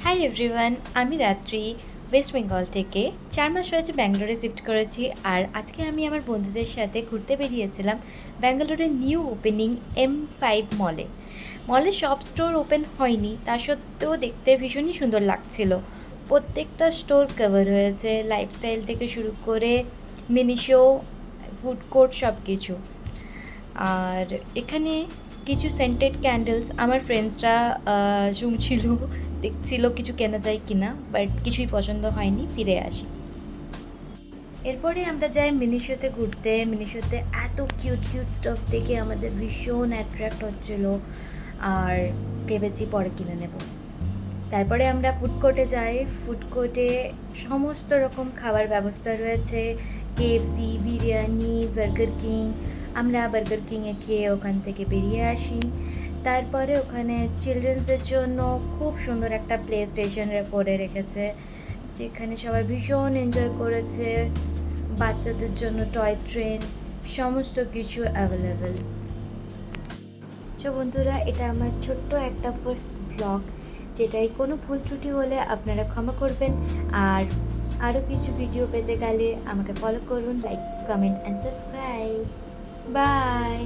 Hi everyone, আমি রাত্রি West Bengal থেকে ৪ মাস হয়েছে ব্যাঙ্গালোরে শিফট করেছি। আর আজকে আমি আমার বন্ধুদের সাথে ঘুরতে বেরিয়েছিলাম ব্যাঙ্গালোরের নিউ ওপেনিং M5 মলে। মলে সব স্টোর ওপেন হয়নি, তা সত্ত্বেও দেখতে ভীষণই সুন্দর লাগছিল। প্রত্যেকটা স্টোর কভার হয়েছে, লাইফস্টাইল থেকে শুরু করে মিনি শো, ফুড কোর্ট সব কিছু। আর এখানে কিছু সেন্টেড ক্যান্ডেলস আমার ফ্রেন্ডসরা শুনছিল, দেখছিল কিছু কেনা যায় কিনা, বাট কিছুই পছন্দ হয়নি, ফিরে আসি। এরপরে আমরা যাই মিনিশোতে ঘুরতে। মিনিশোতে এত কিউট কিউট স্টাফ দেখে আমাদের ভীষণ অ্যাট্রাক্ট হচ্ছিল, আর ভেবেছি পরে কিনে নেব। তারপরে আমরা ফুড কোর্টে যাই। ফুড কোর্টে সমস্ত রকম খাবার ব্যবস্থা রয়েছে, কেএফসি, বিরিয়ানি, বার্গার কিং। আমরা বার্গার কিংয়ে খেয়ে ওখান থেকে বেরিয়ে আসি। তারপরে ওখানে চিলড্রেন্সদের জন্য খুব সুন্দর একটা প্লে স্টেশন করে রেখেছে, যেখানে সবাই ভীষণ এনজয় করেছে। বাচ্চাদের জন্য টয় ট্রেন, সমস্ত কিছু অ্যাভেলেবেল। তো বন্ধুরা, এটা আমার ছোট্ট একটা ফার্স্ট ব্লগ, যেটাই কোনো ভুল ত্রুটি হলে আপনারা ক্ষমা করবেন। আর আরও কিছু ভিডিও পেতে গেলে আমাকে ফলো করুন, like, comment and subscribe. By.